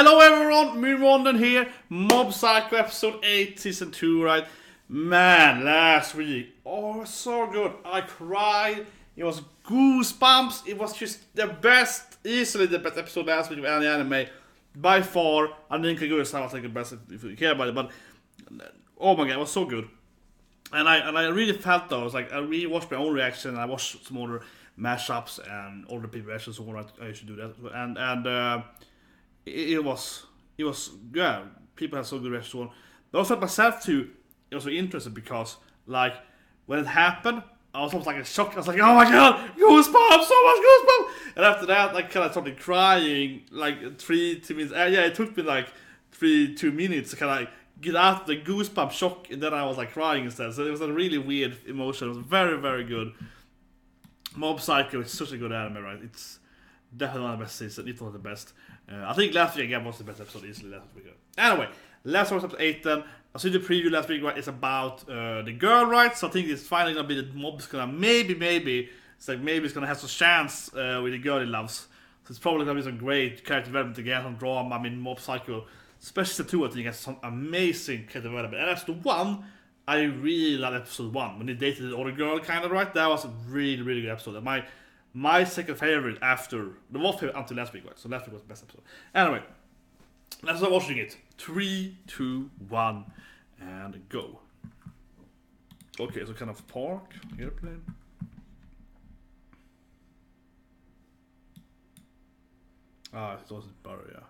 Hello everyone, Moonwandern here, Mob Psycho episode 8, season 2, right? Man, last week, oh, it was so good. I cried, it was goosebumps, it was just the best, easily the best episode last week of any anime. By far, I didn't go as I think the best if you care about it, but oh my god, it was so good. And I really felt though, I was like, I really watched my own reaction, and I watched some other mashups and older people reactions, so I should do that. And it was yeah, people had so good reaction. But I also felt myself too, it was very interesting because like when it happened, I was almost like a shock. I was like, oh my god, goosebumps, so much goosebumps. And after that, like kind of started crying like 2 minutes. Yeah, it took me like 2 minutes to kind of like get out of the goosebump shock, and then I was like crying instead. So it was a really weird emotion. It was very, very good. Mob Psycho is such a good anime, right? It's definitely one of the best seasons, if not the best. I think last week again was the best episode easily last week. Anyway, last one was episode 8 then. I see the preview last week, right? It's about the girl, right? So I think it's finally gonna be that Mob's gonna maybe it's like maybe it's gonna have some chance with the girl he loves. So it's probably gonna be some great character development again, some drama. I mean, Mob Psycho, especially the 2, I think has some amazing character development. And that's the 1. I really love episode 1 when he dated the other girl, kind of, right? That was a really, really good episode. And my second favorite after the most favorite until last week, right? So last week was the best episode. Anyway, let's start watching it. 3, 2, 1, and go. Okay, so kind of park, airplane. Ah, it wasn't bar, yeah.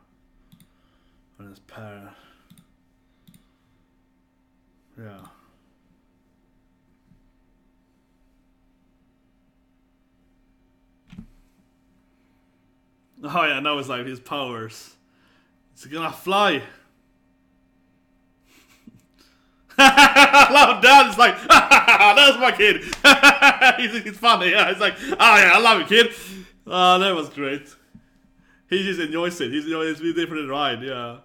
And it's pair. Yeah. Oh yeah, now it's like his powers. It's gonna fly. I love that. It's like, that's my kid. He's funny. Yeah, it's like, oh yeah, I love you, kid. Oh, that was great. He just enjoys it. He's it's really different ride. Yeah.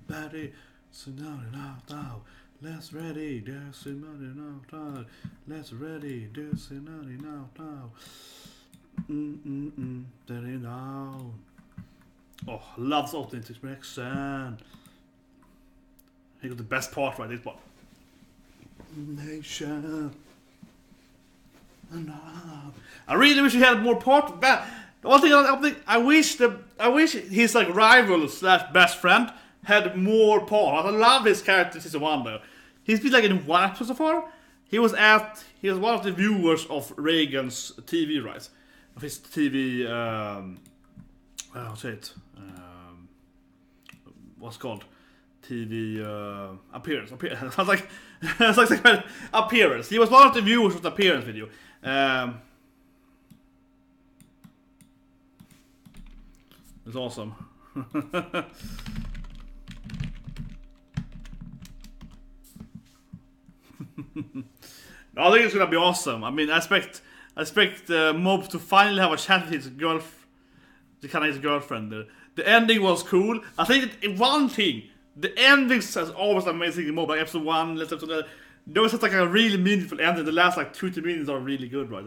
Buddy, so now. Let's ready, there's somebody now. Let's ready, there's somebody now. Daddy now. Oh, loves authentic expression. He got the best part right this part. Nation. I really wish he had more part. The one thing I wish his like rival / best friend had more part. I love his character in season 1 though. He's been like in 1 episode so far. He was one of the viewers of Reagan's TV rights. Of his TV what's it? What's it called? TV appearance. I was like appearance. He was one of the viewers of the appearance video. It's awesome. I think it's gonna be awesome. I mean, I expect Mob to finally have a chat with his girlfriend. The ending was cool. I think one thing, the endings is always amazing in Mob. Like episode 1, let's episode that. There was like a really meaningful ending. The last like 2 minutes are really good, right?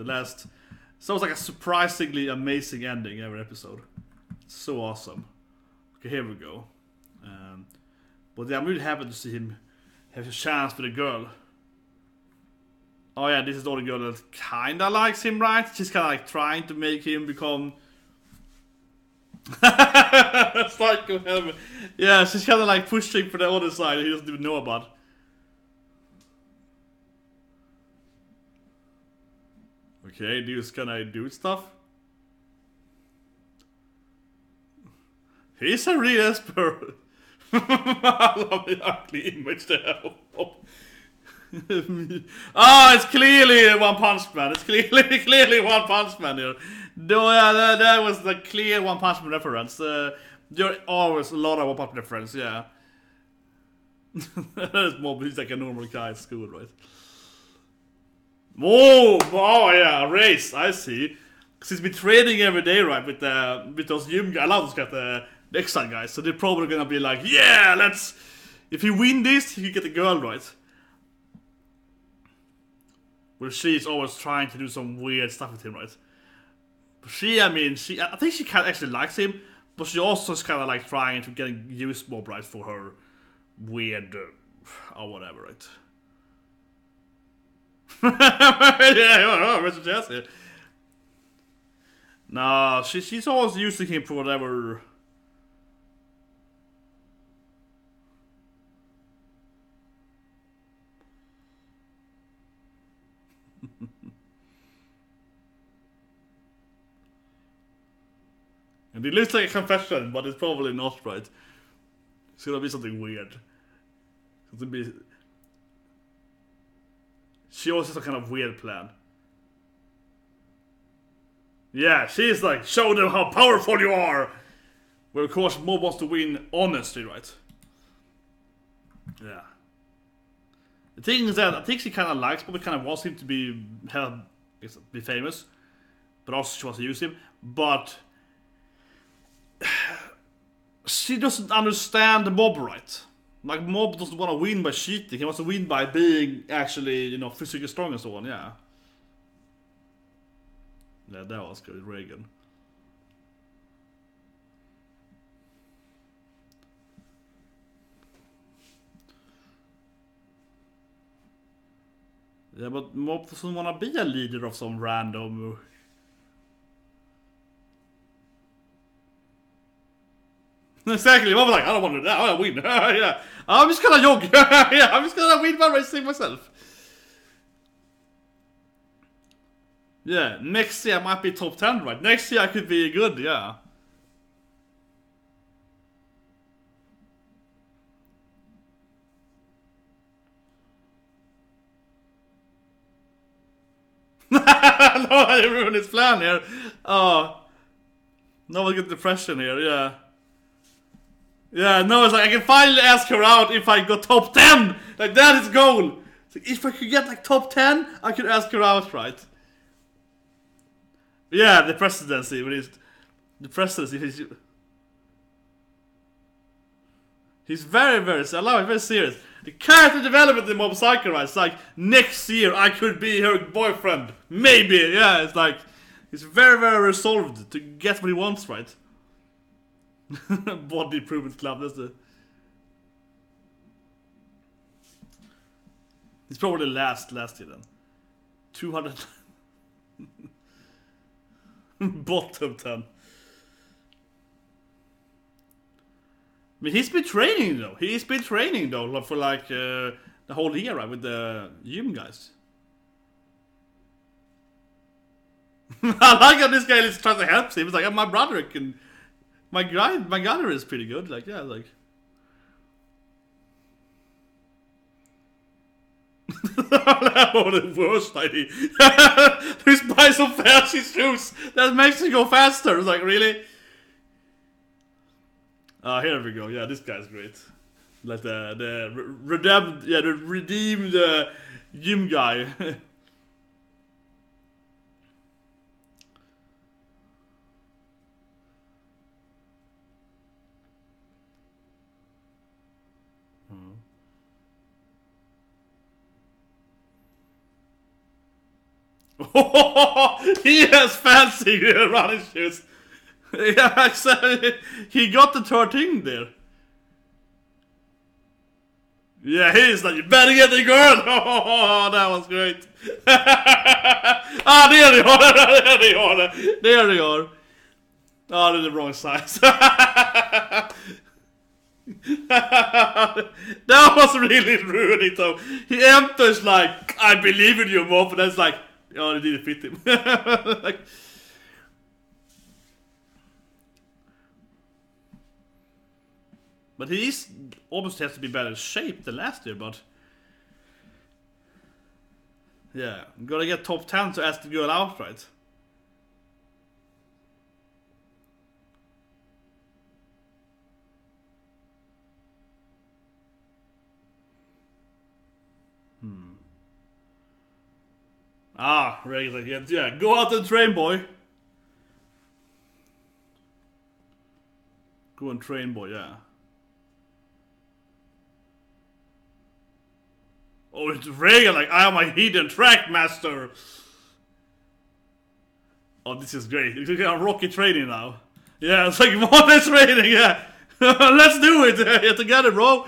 So it was like a surprisingly amazing ending every episode. So awesome. Okay, here we go. But yeah, I'm really happy to see him have a chance with a girl. Oh yeah, this is the only girl that kinda likes him, right? She's kinda like trying to make him become psycho. Yeah, she's kinda like pushing for the other side he doesn't even know about. Okay, dude's kinda do stuff. He's a real expert. I love the ugly image there. Oh, it's clearly One Punch Man. It's clearly One Punch Man here. No, yeah, that was the clear One Punch Man reference. There are always a lot of One Punch Man reference, yeah. That's more, he's like a normal guy at school, right? Oh yeah, race, I see. Because he's been training every day, right, with those gym guys. I love those guys, the exile guys. So they're probably gonna be like, yeah, let's... If you win this, you get a girl, right? Well, she's always trying to do some weird stuff with him, right? I think she kind of actually likes him, but she also is kind of like trying to get used more, right, for her weird or whatever, right? Yeah, Mr. Jesse. No, she's always using him for whatever. And it looks like a confession, but it's probably not, right? It's gonna be something weird. It's gonna be. She also has a kind of weird plan. Yeah, she's like, show them how powerful you are! Well, of course, Mob wants to win honestly, right? Yeah. The thing is that I think she kind of likes, probably kind of wants him to be famous, but also she wants to use him. But she doesn't understand the Mob, right? Like, Mob doesn't want to win by cheating. He wants to win by being actually, you know, physically strong and so on. Yeah. Yeah, that was good, Reagan. Yeah, but Mob doesn't want to be a leader of some random. Exactly, Mob was like, I don't want to die, I want to win. Yeah, I'm just gonna jog. Yeah, I'm just gonna win by racing myself. Yeah, next year I might be top 10, right? Next year I could be good, yeah. No, I ruined his plan here. Oh. No one get depression here, yeah. Yeah, no, it's like, I can finally ask her out if I got top 10! Like, that is goal! So if I could get, like, top 10, I could ask her out, right? Yeah, the presidency, when he's... The presidency, he's very, very... I love it, very serious. The character development in Mob Psycho, right? It's like, next year I could be her boyfriend. Maybe, yeah, it's like... He's very, very resolved to get what he wants, right? Body improvement club, that's the... It's probably last year then. 200... Bottom 10. I mean, he's been training though. He's been training though for like the whole year, right? With the gym guys. I like how this guy is trying to help him. He's like, my brother can... My gunner is pretty good. Like, yeah, like... Oh, the worst idea. Just buy some fancy shoes that makes you go faster. It's like, really? Here we go. Yeah, this guy's great. Like the redeemed gym guy. He has fancy running shoes. Yeah, he got the 13 there. Yeah, he's like, you better get the girl. Oh, that was great. There they are. There they are. Oh, they're the wrong size. That was really ruining though. He enters like, I believe in you, Mob, and that's like, oh, they didn't fit him. Like, but he's almost has to be better shape than last year, but yeah, gotta get top 10 to ask the girl out, right? Regular, yeah, go out and train, boy. Go and train, boy, yeah. Oh, it's Reagan, like, I am a hidden track master. Oh, this is great. It's like a rocket training now. Yeah, it's like modern training, yeah. Let's do it together, bro.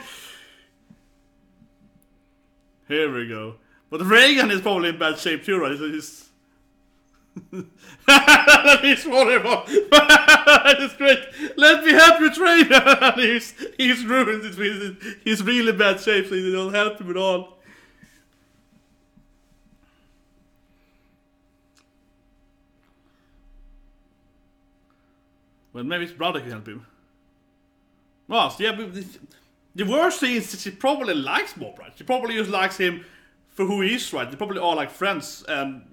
Here we go. But Reagan is probably in bad shape too, right? He's... he's horrible. It's great. Let me help you train. he's ruined. He's really bad shape, so they don't help him at all. Well, maybe his brother can help him. Well, so yeah, but the worst thing is that she probably likes Mob, right? She probably just likes him for who he is, right? They probably are like friends, and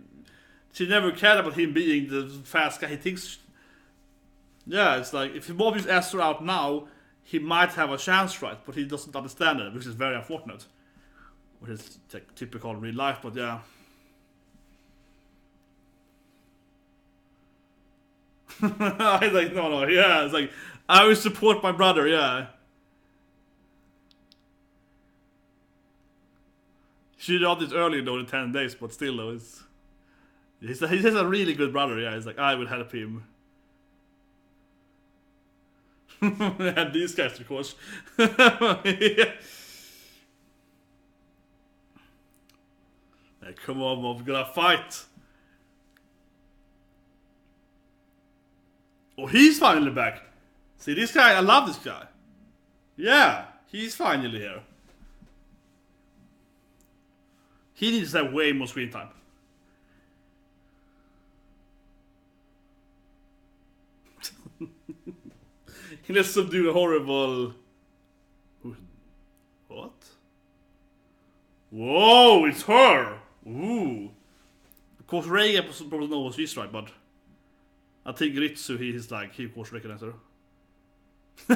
she never cared about him being the fast guy. He thinks, yeah, it's like if Mob just asks her out now, he might have a chance, right? But he doesn't understand it, which is very unfortunate. Which is typical in real life, but yeah. I like no, yeah. It's like I will support my brother, yeah. She did this earlier though, in 10 days, but still though, he's a really good brother, yeah. He's like I will help him. And these guys, of course. Yeah. Hey, come on, Mob, we're gonna fight. Oh, he's finally back. See, this guy, I love this guy. Yeah, he's finally here. He needs to have way more screen time. He needs to do a horrible... What? Whoa, it's her! Ooh. Of course, Reagan probably knows she's right, but... I think Ritsu, he's like, he of course recognizes her.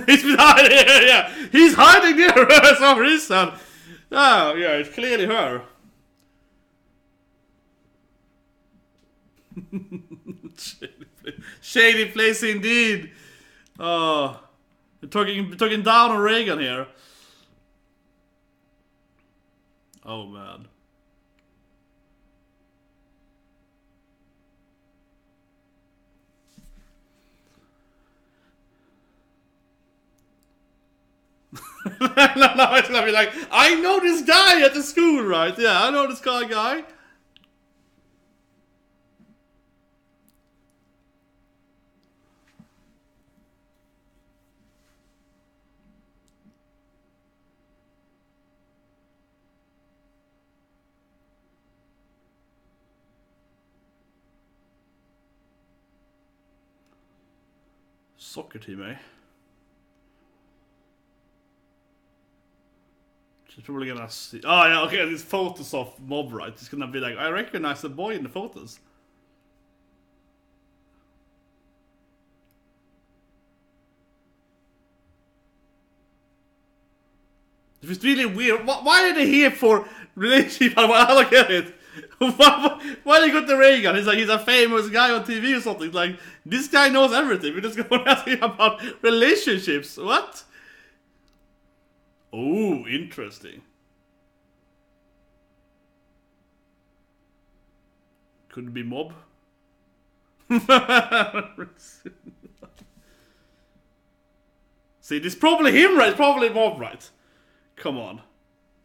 He's been hiding here, yeah! He's hiding there for some reason! Oh, yeah, it's clearly her. Shady place indeed! Oh, you're talking down on Reagan here. Oh, man. No, it's gonna be like, I know this guy at the school, right? Yeah, I know this guy. Soccer team, eh? She's probably gonna see. Oh yeah, okay, these photos of Mob, right? It's gonna be like, I recognize the boy in the photos. It's really weird. Why are they here for relationship? I don't get it. Why they got the Reagan? He's like, he's a famous guy on TV or something. Like, this guy knows everything. We're just gonna ask him about relationships. What? Oh, interesting. Could it be Mob? See, this is probably him, right? It's probably Mob, right? Come on.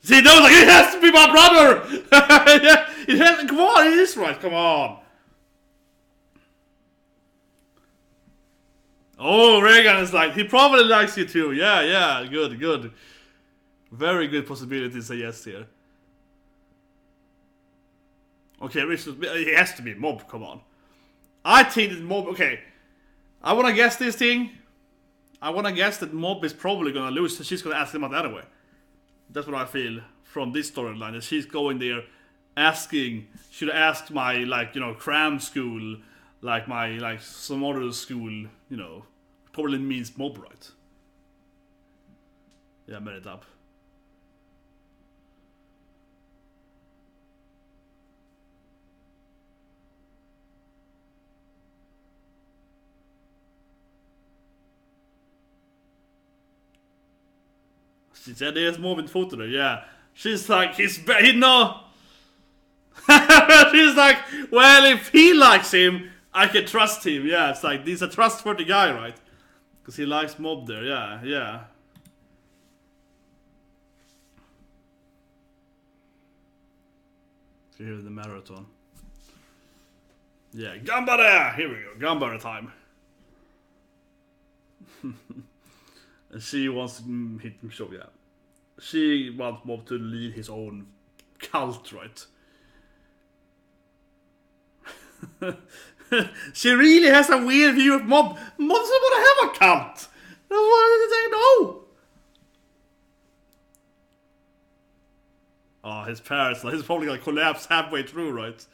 See, no, like, it has to be my brother! Yeah, it has, come on, it is right, come on. Oh, Reagan is like, he probably likes you too. Yeah, good. Very good possibility to say yes here. Okay, it has to be Mob, come on. I think that Mob, okay. I wanna guess this thing. I wanna guess that Mob is probably gonna lose, so she's gonna ask him out anyway. That's what I feel from this storyline, that she's going there asking, should I ask my, like, you know, cram school, like my, like, some other school, you know, probably means Mob, right? Yeah, I made it up. She said there's more in photo there, yeah. She's like, he know. She's like, well, if he likes him, I can trust him. Yeah, it's like he's a trustworthy guy, right? Because he likes mob there. Yeah, yeah. Here's the marathon. Yeah, GANBERE! Here we go, GANBERE time. And she wants to hit him show, yeah. She wants Mob to lead his own cult, right? She really has a weird view of Mob. Mob doesn't want to have a cult. That's what they know. Oh, his parents, like, he's probably gonna collapse halfway through, right?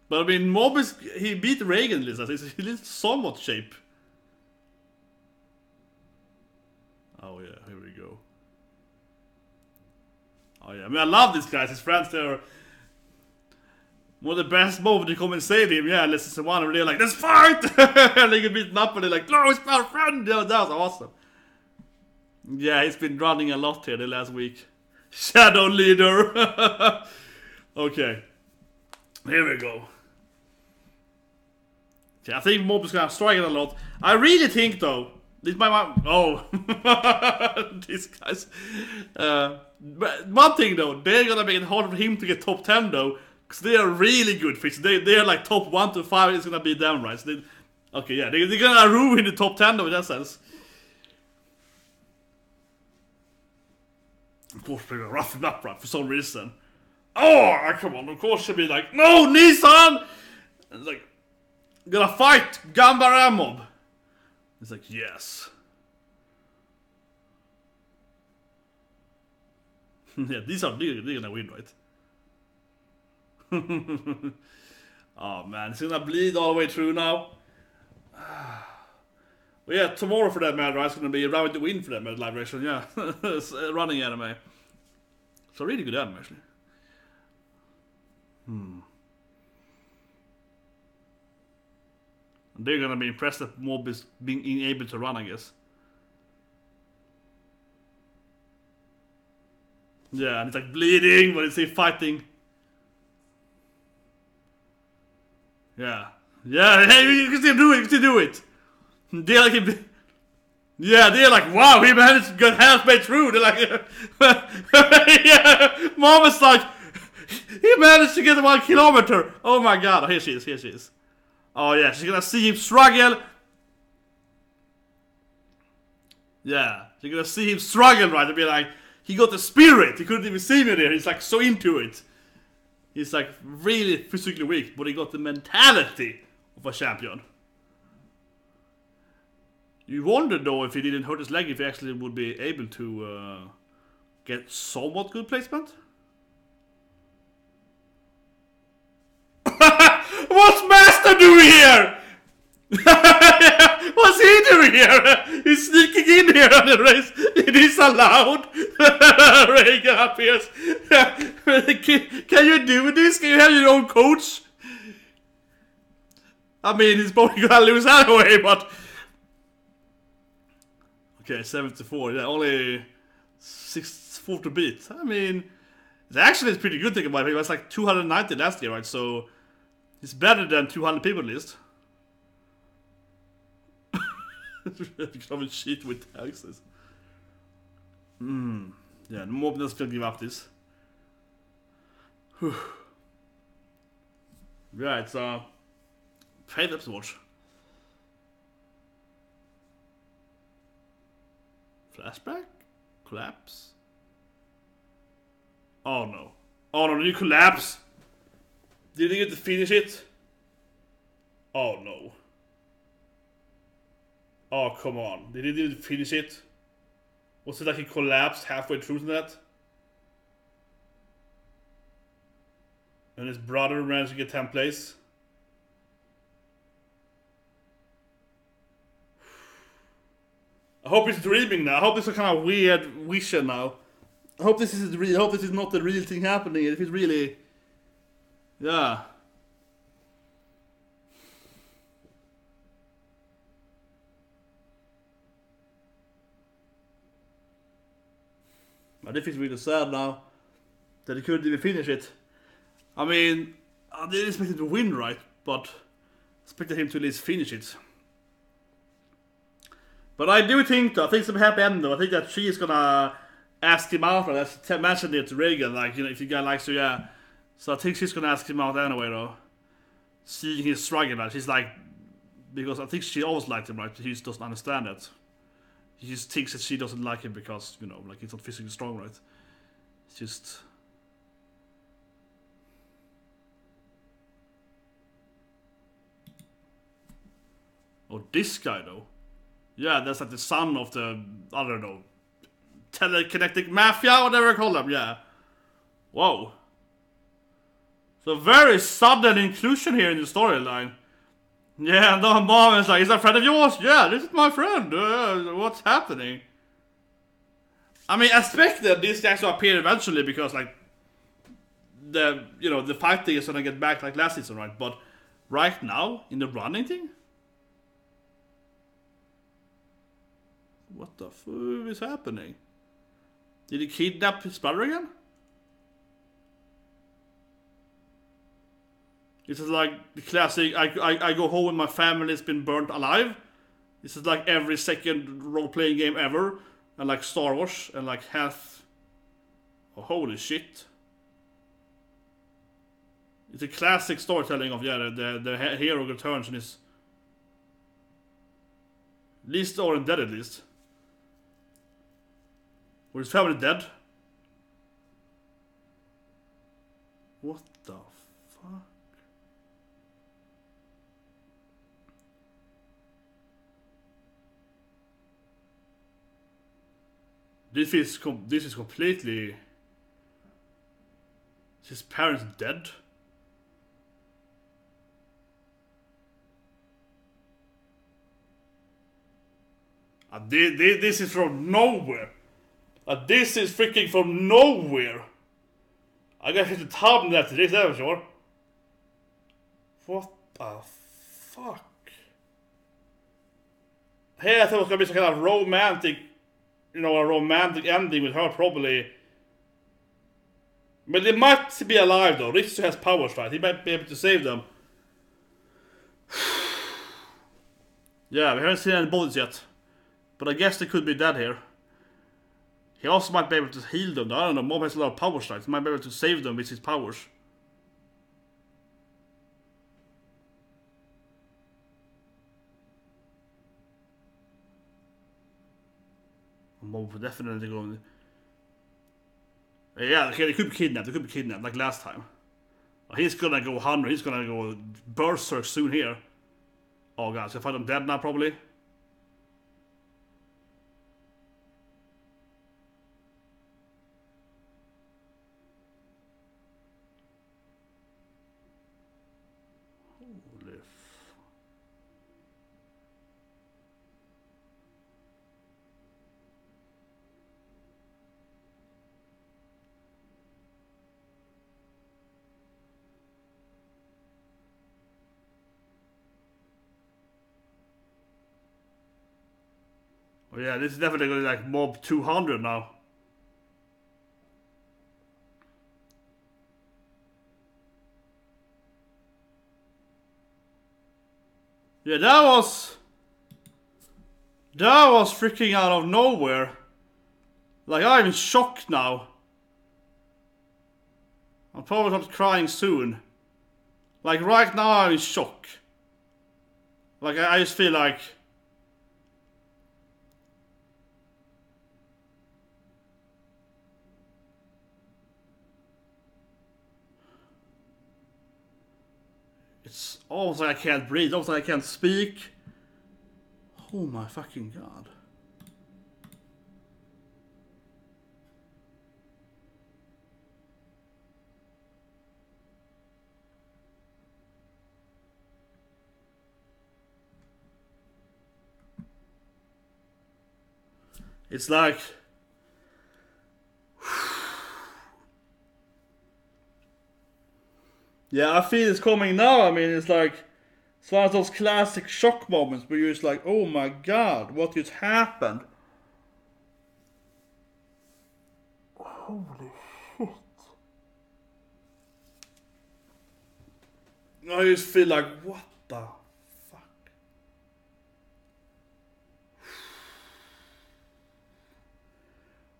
But I mean, Mob is, he beat Reagan, Lisa. He in somewhat shape. Oh yeah, here we go. Oh yeah, I mean, I love these guys. His friends, they're one of the best Mob to come and save him. Yeah, this is the one where they're like, let's fight! And they get beaten up and they're like, no, it's our friend! That was awesome. Yeah, he's been running a lot here the last week. Shadow leader. Okay. Here we go. Okay, I think Mob is gonna strike it a lot. I really think though, this might oh these guys. But one thing though, they're gonna make it hard for him to get top 10 though, because they are really good fish. They're like top 1 to 5. It's gonna be them, right? So okay, yeah, they're gonna ruin the top 10 though in that sense. Of course, they're gonna rough him up, right, for some reason. Oh, come on, of course she'll be like, no, Nissan! And it's like, gonna fight GANBERE Mob. It's like, yes. Yeah, they're gonna win, right? Oh man, it's gonna bleed all the way through now. Well, yeah, tomorrow for that matter, it's gonna be around the win for that matter, live reaction, yeah. It's running anime. It's a really good anime, actually. They're gonna be impressed that Mob is being able to run, I guess. Yeah, and it's like bleeding, but it's fighting. Yeah. Yeah, hey, you can still do it, you can still do it. They're like, yeah, they're like, wow, he managed to get halfway through. They're like, yeah, Mom is like, he managed to get 1 kilometer. Oh my god, here she is. Oh yeah, she's gonna see him struggle. Yeah, she's gonna see him struggle, right? And be like, he got the spirit. He couldn't even see me there. He's like so into it. He's like really physically weak, but he got the mentality of a champion. You wonder though if he didn't hurt his leg, if he actually would be able to get somewhat good placement. What's Master doing here? What's he doing here? He's sneaking in here on the race. It is allowed. Reagan appears. Can you do this? Can you have your own coach? I mean, he's probably gonna lose anyway, but... Okay, 74. Yeah, only 4 to beat. I mean, it's actually pretty good thing about it. It was like 290 last year, right? So... It's better than 200 people at least. Become a cheat with taxes. Yeah, the Mob doesn't gonna give up this. Right, so favorite to watch. Flashback? Collapse? Oh no. Oh no, did you collapse? Did he get to finish it? Oh no. Oh come on. Did he finish it? Was it like he collapsed halfway through to that? And his brother managed to get 10th place? I hope he's dreaming now. I hope it's a kind of weird vision now. I hope this is real. I hope this is not the real thing happening. If it's really, yeah. But if it's really sad now that he couldn't even finish it. I mean, I didn't expect him to win, right? But I expected him to at least finish it. But I do think, though, I think it's a happy end, though. I think that she is gonna ask him out, or mentioned it to Reagan, like, you know, if you guy likes her, yeah. So I think she's gonna ask him out anyway, though. Seeing his struggle, right? She's like, because I think she always liked him, right? He just doesn't understand it. He just thinks that she doesn't like him because, you know, like, he's not physically strong, right? It's just... Oh, this guy, though. Yeah, that's like the son of the, I don't know, telekinetic mafia, whatever I call them, yeah. Whoa. So very sudden inclusion here in the storyline. Yeah, and the mom is like, is that a friend of yours? Yeah, this is my friend. What's happening? I mean, I expected these guys to appear eventually because, like, the, you know, the fighting is gonna get back like last season, right? But right now, in the running thing? What the fuck is happening? Did he kidnap his brother again? This is like the classic, I go home and my family's been burnt alive. This is like every second role-playing game ever. And like Star Wars, and like half... Oh, holy shit. It's a classic storytelling of, yeah, the hero returns and is... At least or dead at least. Or his family dead? What the fuck? This is completely... Is his parents dead? This is from nowhere. This is freaking from nowhere. I gotta hit the thumbnail after this, I'm sure. What the fuck? Hey, I thought it was gonna be some kind of romantic, you know, a romantic ending with her probably. But they might be alive though. Ritsu has powers, right? He might be able to save them. Yeah, we haven't seen any bullets yet. But I guess they could be dead here. He also might be able to heal them. I don't know, Mom has a lot of powers, right? He might be able to save them with his powers. Mom would definitely go... Yeah, okay, they could be kidnapped. They could be kidnapped, like last time. He's gonna go 100. He's gonna go berserk soon here. Oh god, so I find them dead now, probably. Holy f... Oh yeah, this is definitely gonna be like mob 200 now. Yeah, that was freaking out of nowhere. Like, I'm in shock now. I'll probably start crying soon. Like, right now I'm in shock. Like, I just feel like... It's almost like I can't breathe, almost like I can't speak. Oh my fucking god. It's like... Yeah, I feel it's coming now. I mean, it's like, it's one of those classic shock moments where you're just like, oh my god, what just happened? Holy shit. I just feel like, what the fuck?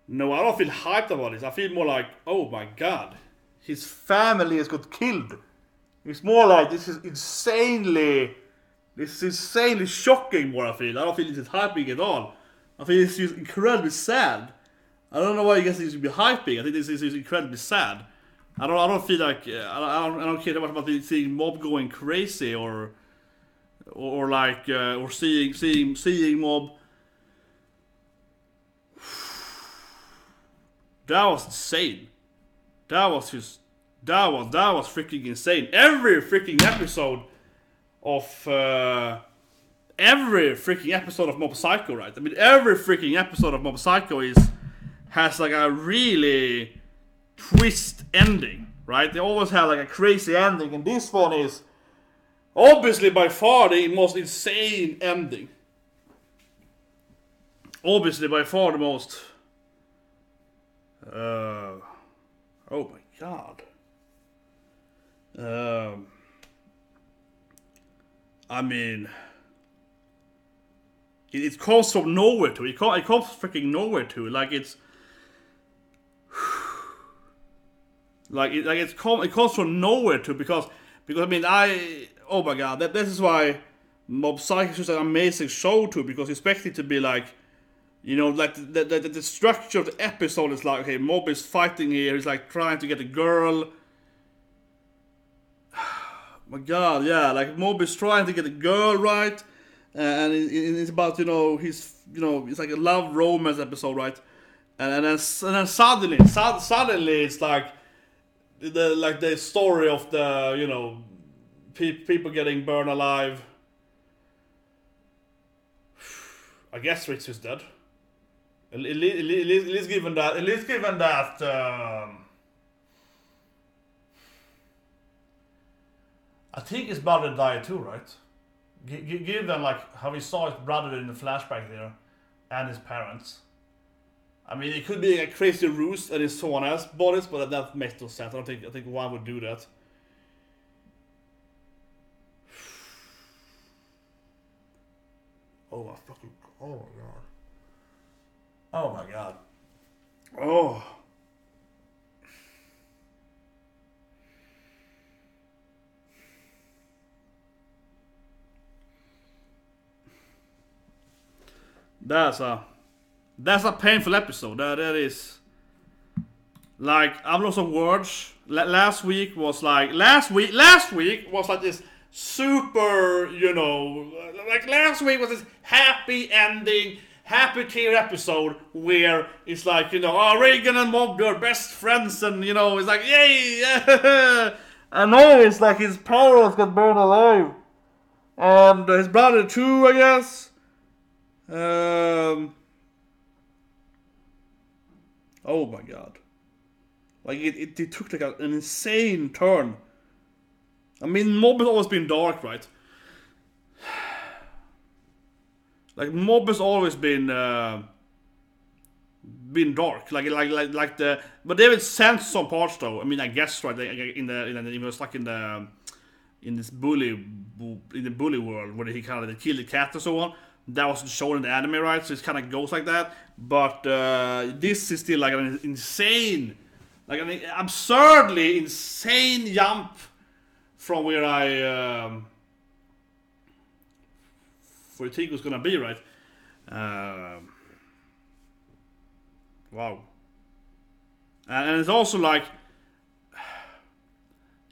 No, I don't feel hyped about this. I feel more like, oh my god, his family has got killed. It's more like, this is insanely shocking what I feel. I don't feel this is hyping at all. I feel it's just incredibly sad. I don't know why you guys think this should be hyping. I think this is incredibly sad. I don't feel like I don't care much about seeing Mob going crazy or seeing Mob. That was insane. That was freaking insane. Every freaking episode of Mob Psycho, right? I mean, every freaking episode of Mob Psycho has like a really twist ending, right? They always have like a crazy ending, and this one is obviously by far the most insane ending. Obviously by far the most. Oh my god. I mean, it comes from nowhere to it. It comes freaking nowhere to it. Like it's. It comes from nowhere too, because I mean, oh my god, this is why Mob Psycho is such an amazing show too, because you expect it to be like, you know, like the structure of the episode is like, okay, Mob is fighting here, he's like trying to get a girl. My god, yeah, like Mob is trying to get a girl, right? And it's about, you know, it's like a love romance episode, right? And then suddenly it's like the story of the, you know, people getting burned alive. I guess Rich is dead. At least given that. I think his brother died too, right? Given like how we saw his brother in the flashback there, and his parents. I mean, it could be a crazy ruse and it's someone else's bodies, but that makes no sense. I think one would do that. Oh my fucking! Oh my god! Oh my god! Oh. That's a painful episode. That is. Like, I'm lost of words. Last week was like this super, you know, like last week was this happy ending, happy tear episode where it's like, you know, oh, Reagan and Mob are best friends, and you know, it's like, yay, yeah. And now it's like his parents got burned alive, and his brother too, I guess. Oh my god. Like, it took like an insane turn. I mean, Mob has always been dark, right? Like, Mob has always been dark. Like the, but they would sense some parts though. I mean, I guess, right? In this bully world where he kind of killed the cat and so on. That was shown in the anime, right? So it kind of goes like that. But this is still like an insane, like an absurdly insane jump from where I think was gonna be, right? Wow. And it's also like,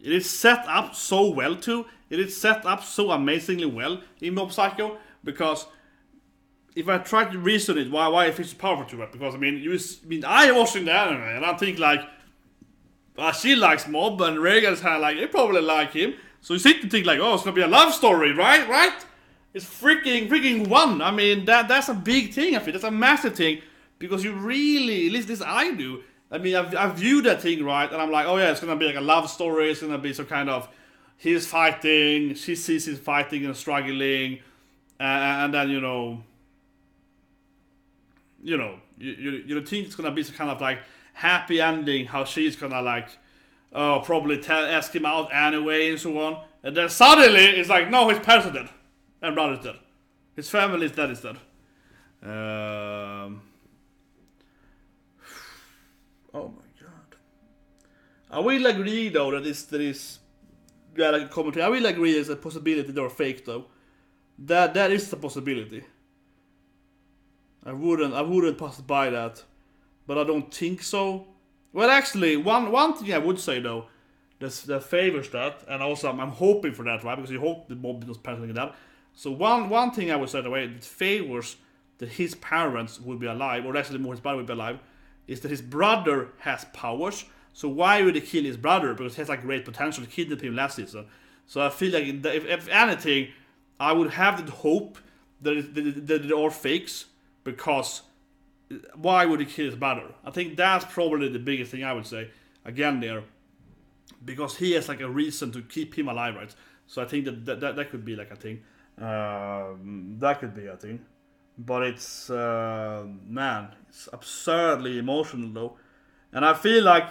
it is set up so well too. It is set up so amazingly well in Mob Psycho, because if I try to reason it, why it feels powerful to it, because I mean, I watching the anime and I think like, she likes Mob and Reagan's kind of like, they probably like him. So you sit and think like, oh, it's gonna be a love story, right? It's freaking one. I mean, that's a big thing. I feel that's a massive thing, because you really, at least this I do, I mean, I view that thing, right, and I'm like, oh yeah, it's gonna be like a love story. It's gonna be some kind of he's fighting, she sees him fighting and struggling, and then you think it's gonna be some kind of like happy ending. How she's gonna like, probably ask him out anyway and so on. And then suddenly it's like, no, his parents are dead, and brother's dead, his family is dead instead. Oh my god. I will agree though that there is like a commentary. I will agree there's a possibility they're fake though. That is the possibility. I wouldn't pass by that. But I don't think so. Well actually, one thing I would say though, that favors that, and also I'm hoping for that, right? Because you hope the mob does pass like that. So one thing I would say the way it favors that his parents would be alive, or actually more his brother would be alive, is that his brother has powers. So why would he kill his brother? Because he has like great potential to kidnap him last season. So I feel like if anything, I would have the hope that they are fakes, because why would he kill his brother? I think that's probably the biggest thing I would say again there, because he has like a reason to keep him alive, right? So I think that could be like a thing. That could be a thing. But it's man, it's absurdly emotional though, and I feel like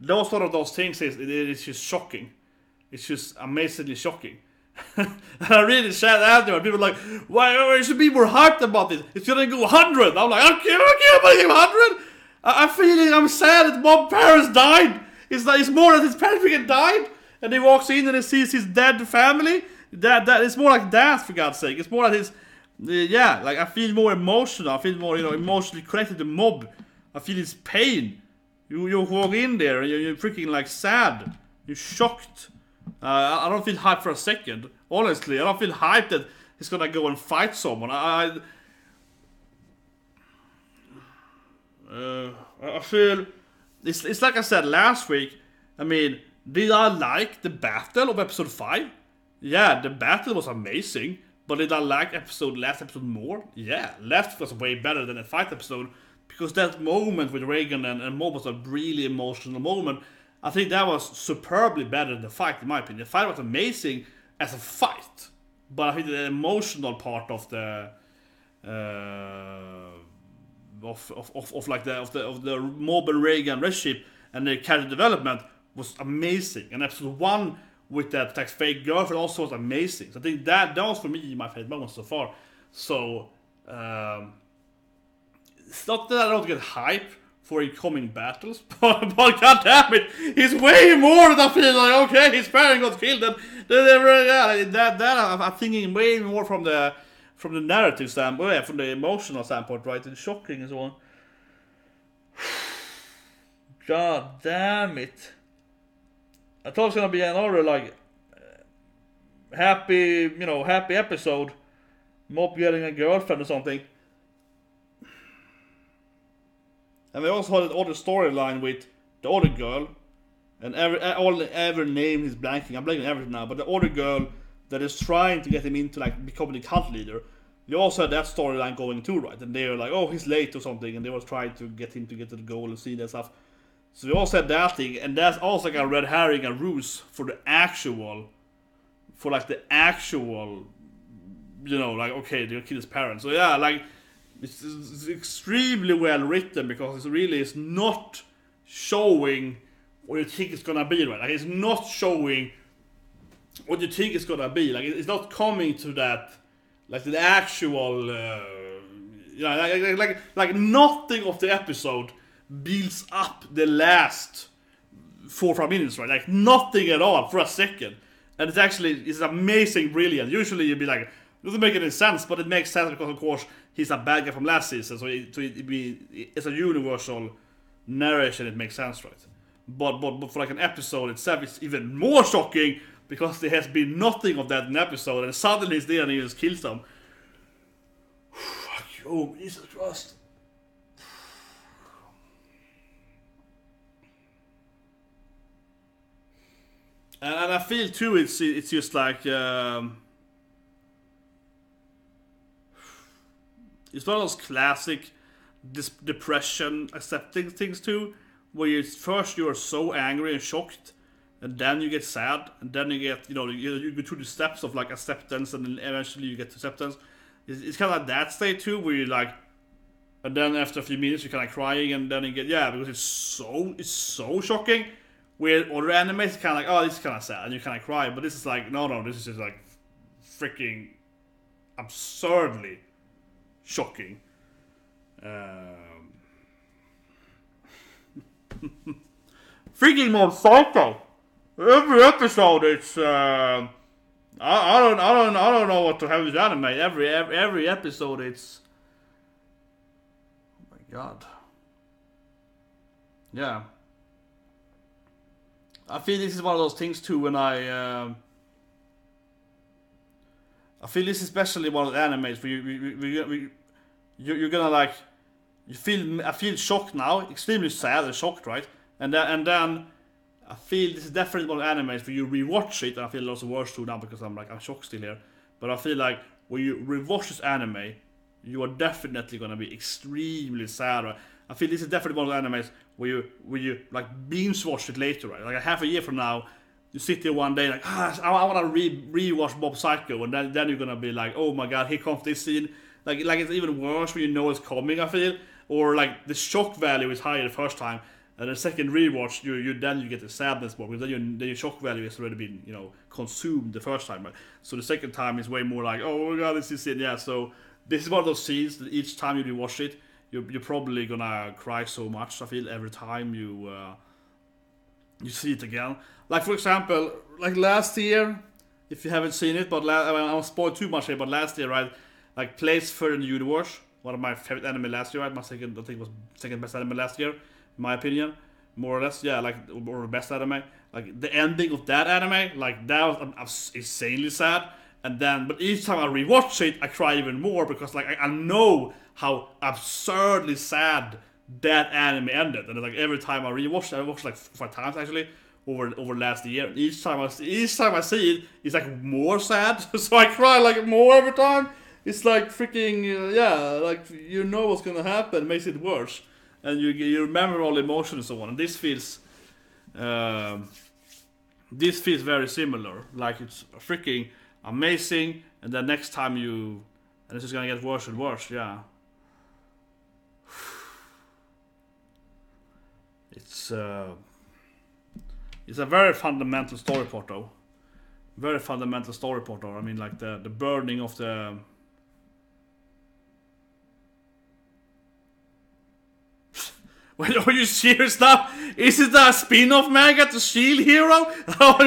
those sort of those things it's just shocking. It's just amazingly shocking. And I really said after, people are like, why you should be more hyped about this? It's gonna go 100. I'm like, okay, but it's 100. I feel like I'm sad that Bob Paris died. It's more that his parents freaking died, and he walks in and he sees his dead family. That it's more like that, for God's sake. It's more like his. Yeah, like I feel more emotional. I feel more, emotionally connected to Mob. I feel his pain. You walk in there and you're freaking like sad. You're shocked. I don't feel hyped for a second. Honestly, I don't feel hyped that he's gonna go and fight someone. I feel it's like I said last week. I mean, did I like the battle of episode 5? Yeah, the battle was amazing. But did I like last episode more? Yeah, last was way better than the fight episode, because that moment with Reagan and Mob was a really emotional moment. I think that was superbly better than the fight, in my opinion. The fight was amazing as a fight, but I think the emotional part of the the Mob and Reagan relationship and the character development was amazing. And episode 1 with that tax fake girlfriend also was amazing. So I think that was for me my favorite moment so far. So it's not that I don't get hype for incoming battles, but god damn it, it's way more than I feel like, okay, his parents got killed, and I'm thinking way more from the narrative standpoint, from the emotional standpoint, right? It's shocking and so on. God damn it. I thought it was gonna be another like happy episode, Mob getting a girlfriend or something. And we also had the other storyline with the other girl, and every name is blanking. I'm blanking everything now, but the other girl that is trying to get him into like becoming the cult leader. You also had that storyline going too, right? And they were like, oh, he's late or something, and they were trying to get him to get to the goal and see that stuff. So we also had that thing, and that's also like a red herring and ruse for the actual, like okay, they're gonna kill his parents. So yeah, like it's extremely well written, because it really is not showing what you think it's gonna be, right? Like it's not showing what you think it's gonna be. Like it's not coming to that, like the actual, like nothing of the episode builds up the last 4 or 5 minutes, right? Like nothing at all for a second. And it's amazing, brilliant. Usually you'd be like, it doesn't make any sense, but it makes sense because of course he's a bad guy from last season, so it's a universal narration, it makes sense, right? But for like an episode itself, it's even more shocking, because there has been nothing of that in the episode, and suddenly it's there and he just kills them. Fuck you, Jesus Christ. And I feel too, it's just like it's one of those classic depression accepting things too, where first you're so angry and shocked, and then you get sad, and then you get, you go through the steps of like acceptance, and then eventually you get to acceptance. It's kind of like that state too, where you like, and then after a few minutes you're kind of crying, and then you get, because it's so shocking. Where other animes is kind of like, oh, this is kind of sad, and you kind of cry, but this is like, no, this is just like freaking absurdly shocking. Freaking Mob Psycho. Every episode, it's I don't know what to have with anime. Every episode, it's, oh my god. Yeah. I feel this is one of those things too when I feel this is especially one of the animes where you're gonna like, I feel shocked now, extremely sad and shocked, right? And then I feel this is definitely one of the animes where you rewatch it, and I feel lots of worse too now because I'm shocked still here. But I feel like when you rewatch this anime, you are definitely gonna be extremely sad. Right? I feel this is definitely one of the animes where you like binge watch it later, right? Like half a year from now, you sit there one day like, I wanna rewatch Mob Psycho, and then you're gonna be like, oh my god, here comes this scene. Like it's even worse when you know it's coming, I feel. Or like the shock value is higher the first time, and the second rewatch you get the sadness more, because then your shock value has already been consumed the first time, right? So the second time is way more like, oh my god, this is it. Yeah, so this is one of those scenes that each time you rewatch it, you're probably gonna cry so much, I feel, every time you see it again. Like for example, like last year, if you haven't seen it, but I won't spoil too much here, but last year, right, like Place for the Universe, one of my favorite anime last year, right? I think it was second best anime last year, in my opinion, more or less. Yeah, like, or the best anime. Like the ending of that anime, like that was insanely sad. And then, but each time I rewatch it, I cry even more because like I know how absurdly sad that anime ended. And like every time I rewatch it, I watched like 5 times actually over last year. And each time I see it, it's like more sad. So I cry like more every time. It's like freaking like what's gonna happen, makes it worse, and you remember all the emotions and so on. And this feels very similar. Like it's freaking amazing, and then next time and it's just gonna get worse and worse. Yeah, it's a very fundamental story plot, though. Very fundamental story plot, though. I mean, like the burning of the. Wait, are you serious now? Is it a spin-off manga to Shield Hero?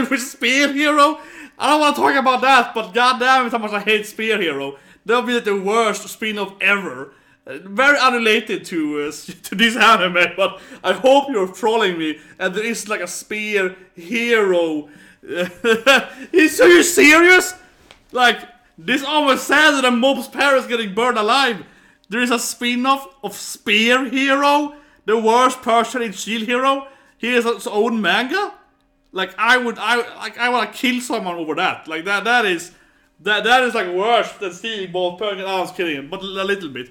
With Spear Hero? I don't want to talk about that, but goddamn it, how much I hate Spear Hero. That'll be the worst spin-off ever. Very unrelated to this anime, but I hope you're trolling me and there is like a Spear Hero. Are you serious? Like, this almost sadder than Mob's parents getting burned alive. There is a spin-off of Spear Hero? The worst person in Shield Hero? He has his own manga? Like I wanna kill someone over that. Like that is like worse than seeing both person. I was kidding him, but a little bit.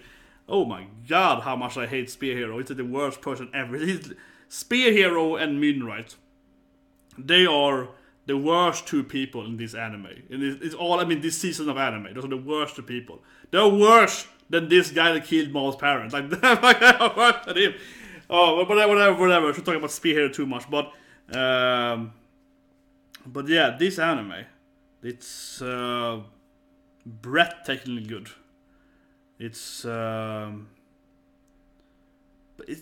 Oh my god, how much I hate Spear Hero. It's the worst person ever. Spear Hero and Moonlight. They are the worst 2 people in this anime. This season of anime. Those are the worst 2 people. They're worse than this guy that killed Maul's parents. Like, they're worse than him. Oh, whatever. I should talk about Spear Hero too much, but yeah, this anime, it's breathtakingly good. It's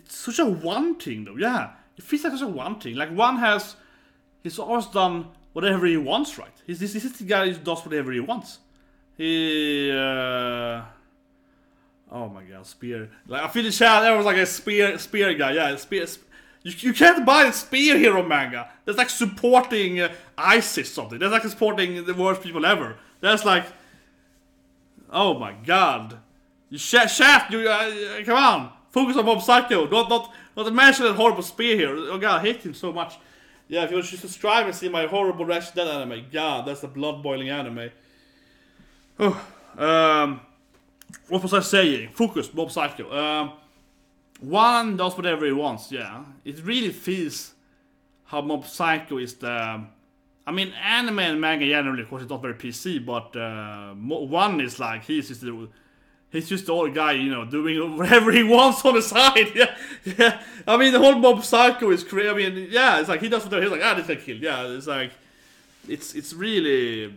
such a one thing though. Yeah, it feels like such a one thing. Like he's always done whatever he wants, right? This is the guy who does whatever he wants. Oh my god, Spear. Like I feel the chat, there was like a spear guy. Yeah, Spear. You can't buy a Spear Hero manga. That's like supporting ISIS something. That's like supporting the worst people ever. That's like, oh my god. You chat, come on. Focus on Mob Psycho. Not mention that horrible Spear Hero. Oh god, I hate him so much. Yeah, if you want to subscribe and see my horrible reaction to that anime. God, that's a blood-boiling anime. Oh, what was I saying? Focus, Mob Psycho. One does whatever he wants, yeah. It really feels how Mob Psycho is the... I mean, anime and manga generally, of course, it's not very PC, but one is like, he's just the old guy, you know, doing whatever he wants on the side. Yeah, yeah. I mean, the whole Mob Psycho is crazy. I mean, yeah, it's like he does whatever. He's like, this I killed. Yeah, it's like, it's really,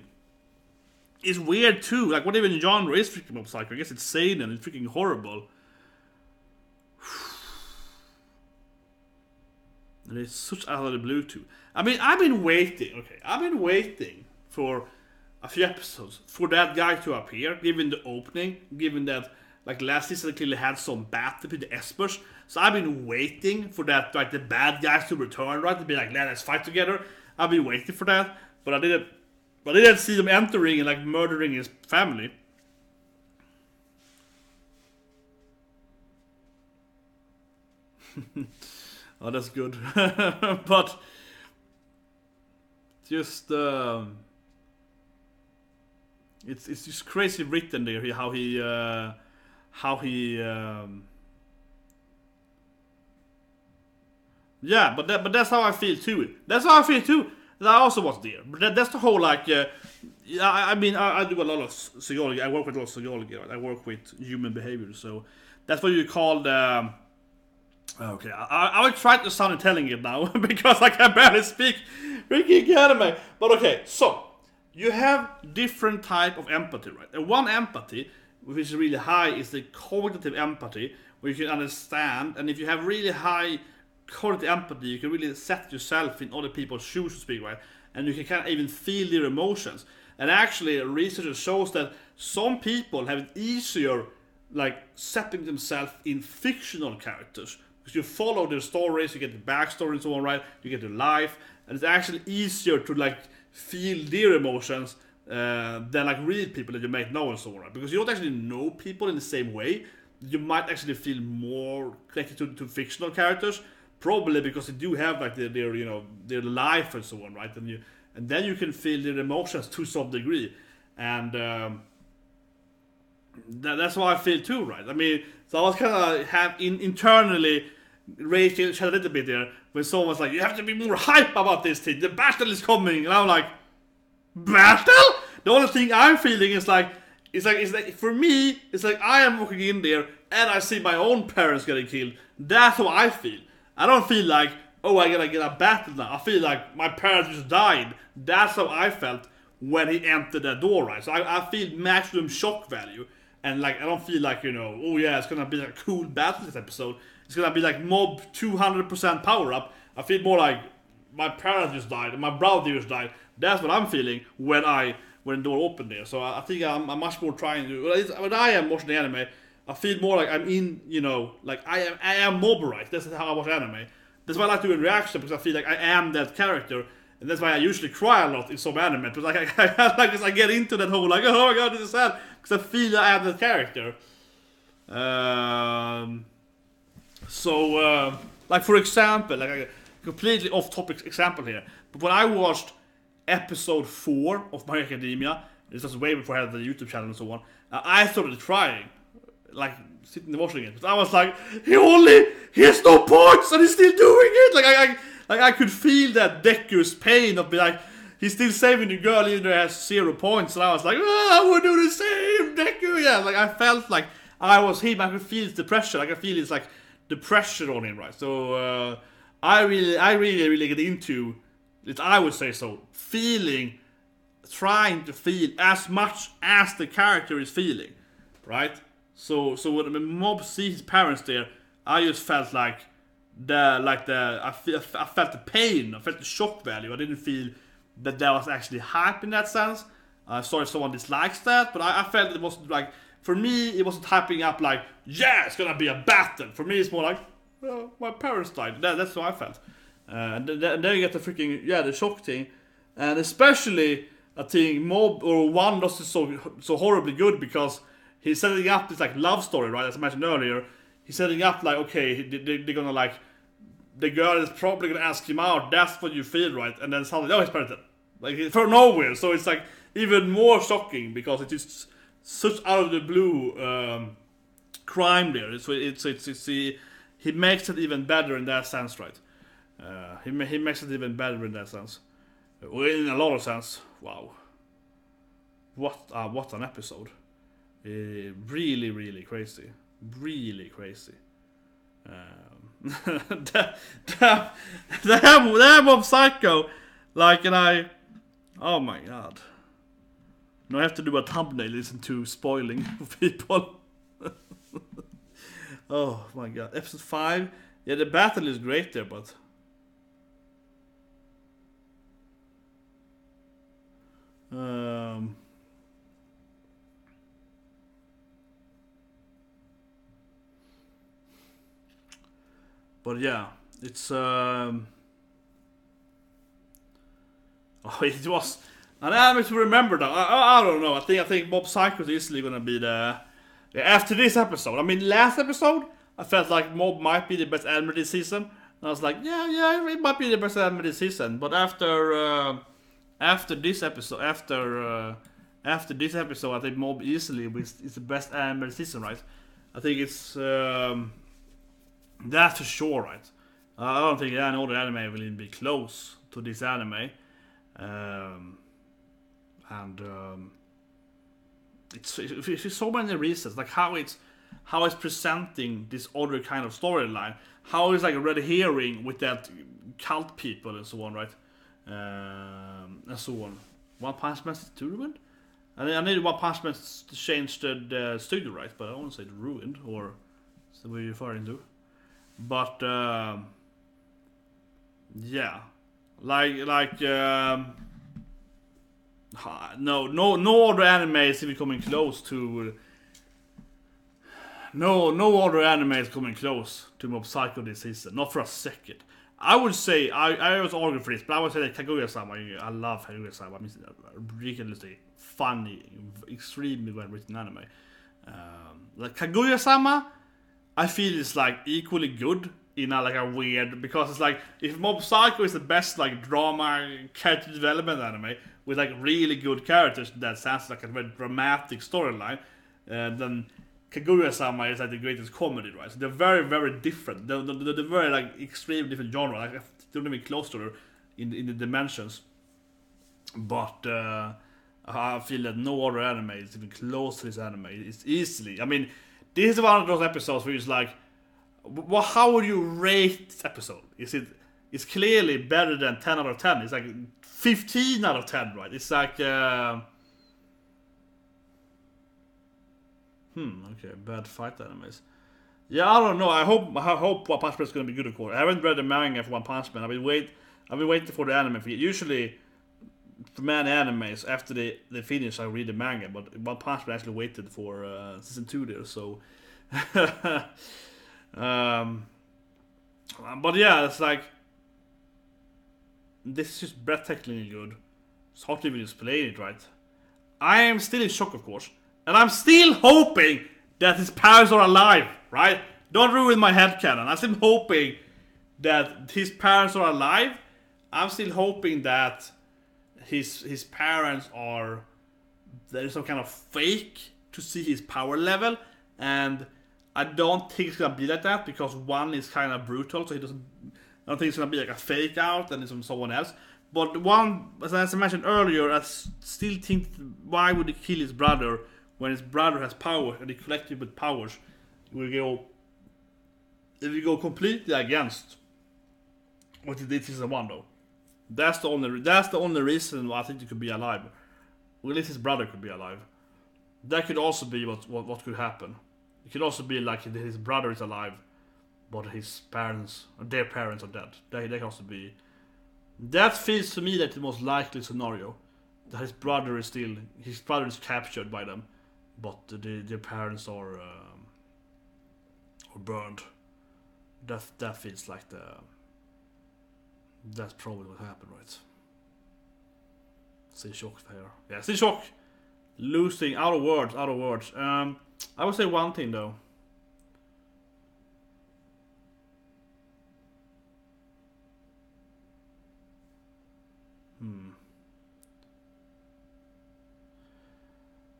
it's weird too. Like, what even genre is freaking Mob Psycho? I guess it's seinen. It's freaking horrible. And it's such out of the blue too. I mean, I've been waiting for a few episodes for that guy to appear, given the opening, given that like last season clearly had some battle with the Espers. So I've been waiting for that, like the bad guys to return, right? To be like, let's fight together. I've been waiting for that, but I didn't see them entering and like murdering his family. Oh, that's good. But just it's just crazy written there how he yeah, but that's how I feel too. That's how I feel too. That I also was there. But that's the whole like I mean I do a lot of psychology. I work with a lot of psychology. Right? I work with human behavior. So that's what you call the okay, I will try to sound intelligent now because I can barely speak freaking anime. But okay, so you have different type of empathy, right? And one empathy, which is really high, is the cognitive empathy, where you can understand. And if you have really high cognitive empathy, you can really set yourself in other people's shoes, to speak, right? And you can kind of even feel their emotions. And actually, research shows that some people have it easier, like setting themselves in fictional characters. Because you follow their stories, you get the backstory and so on, right? You get their life, and it's actually easier to like feel their emotions than like real people that you might know and so on, right? Because you don't actually know people in the same way. You might actually feel more connected to fictional characters, probably because they do have like their you know their life and so on, right? And then you can feel their emotions to some degree, and that's how I feel too, right? I mean, so I was kind of internally raging a little bit there when someone was like, you have to be more hype about this thing, the battle is coming, and I'm like, battle? The only thing I'm feeling is like it's like for me, it's like I am walking in there and I see my own parents getting killed. That's how I feel. I don't feel like, oh, I gotta get a battle now. I feel like my parents just died. That's how I felt when he entered that door, right? So I feel maximum shock value. And like I don't feel like, you know, oh yeah, it's gonna be like a cool battle this episode. It's gonna be like mob 200% power up. I feel more like my parents just died and my brother just died. That's what I'm feeling when the door opened there. So I think I'm much more trying to. When I am watching the anime, I feel more like I'm in, you know, like I am mob, right? That's how I watch anime. That's why I like doing reaction, because I feel like I am that character. And that's why I usually cry a lot in some anime. Because like I get into that whole like, oh my god, this is sad. Because I feel I am that character. Like for example, like a completely off-topic example here. But when I watched episode 4 of My Academia, this was way before I had the YouTube channel and so on, I started crying. Like sitting and watching it. But I was like, he has no points and he's still doing it. Like I could feel that Deku's pain of being like, he's still saving the girl even though he has 0 points. And I was like, oh, I would do the same, Deku. Yeah, like I felt like I was him. I could feel his depression. I could feel it's like the pressure on him, right? So I really get into it. I would say so. Trying to feel as much as the character is feeling, right? So when the mob sees his parents there, I just felt like I felt the pain, I felt the shock value. I didn't feel that there was actually hype in that sense. Sorry if someone dislikes that, but I felt it wasn't like, for me it wasn't hyping up like, yeah, it's gonna be a battle. For me it's more like, well, my parents died. That's how I felt. And then you get the freaking, the shock thing. And especially I think Mob or One was so horribly good because he's setting up this like love story, right? As I mentioned earlier, he's setting up like, okay, they're gonna like, the girl is probably gonna ask him out. That's what you feel, right? And then suddenly, oh, he's pregnant, like from nowhere. So it's like even more shocking because it's just such out of the blue crime there. he makes it even better in that sense, right? He makes it even better in that sense. In a lot of sense. Wow. What an episode. Really, really crazy. Really crazy. Damn of Psycho. Like, and I... Oh my god. Now I have to do a thumbnail listen to spoiling for people. Oh my god. Episode 5. Yeah, the battle is great there, but... But yeah, it's oh, it was an anime to remember though. I don't know. I think Mob Psycho is easily gonna be the after this episode. I mean, last episode I felt like Mob might be the best anime this season, and I was like, yeah, it might be the best anime this season. But after this episode, after this episode, I think Mob easily is the best anime this season, right? I think it's that's for sure, right? I don't think any other anime will even be close to this anime. It's so many reasons, like how it's presenting this other kind of storyline, how it's like a red herring with that cult people and so on, right? And so on. One Punch Man is too ruined. I need One Punch Man to change the studio, right? But I won't say ruined, or is that what you're referring to? But yeah, like no other anime is even coming close to. No other anime is coming close to Mob Psycho this season, not for a second. I would say I was arguing for this, but I would say that Kaguya-sama. I love Kaguya-sama. I mean, it's a ridiculously funny, extremely well written anime. Like Kaguya-sama, I feel it's like equally good in a weird, because it's like if Mob Psycho is the best like drama character development anime with like really good characters that sounds like a very dramatic storyline, then Kaguya-sama is like the greatest comedy, right? So they're very, very different. They're very like extremely different genre. Like they're not even close to her in the dimensions. But I feel that no other anime is even close to this anime. It's easily. I mean, this is one of those episodes where it's like, well, how would you rate this episode? It's clearly better than 10 out of 10. It's like 15 out of 10, right? It's like okay, bad fight animes. Yeah, I don't know. I hope One Punch Man is gonna be good, of course. I haven't read the manga for One Punch Man. I've been waiting for the anime. Usually, for many animes, after they finish, I read the manga. But One Punch Man actually waited for season 2 there. So, but yeah, it's like this is just breathtakingly good. It's hard to even explain it, right? I am still in shock, of course. And I'm still hoping that his parents are alive, right? Don't ruin my headcanon. I'm still hoping that his parents are alive. I'm still hoping that his parents are... there is some kind of fake to see his power level. And I don't think it's gonna be like that, because one is kind of brutal, so he doesn't... I don't think it's gonna be like a fake out and it's from someone else. But one, as I mentioned earlier, I still think, why would he kill his brother when his brother has power and he collected with powers? If we go completely against what he did in season 1, though. That's the only reason why I think he could be alive. Or at least his brother could be alive. That could also be what could happen. It could also be like his brother is alive, but his parents, or their parents, are dead. They can also be. That feels to me like the most likely scenario. That his brother is captured by them, but their parents are burned. That feels like that's probably what happened, right? Still shocked here. Yeah, still shocked. Losing, out of words. I would say one thing though.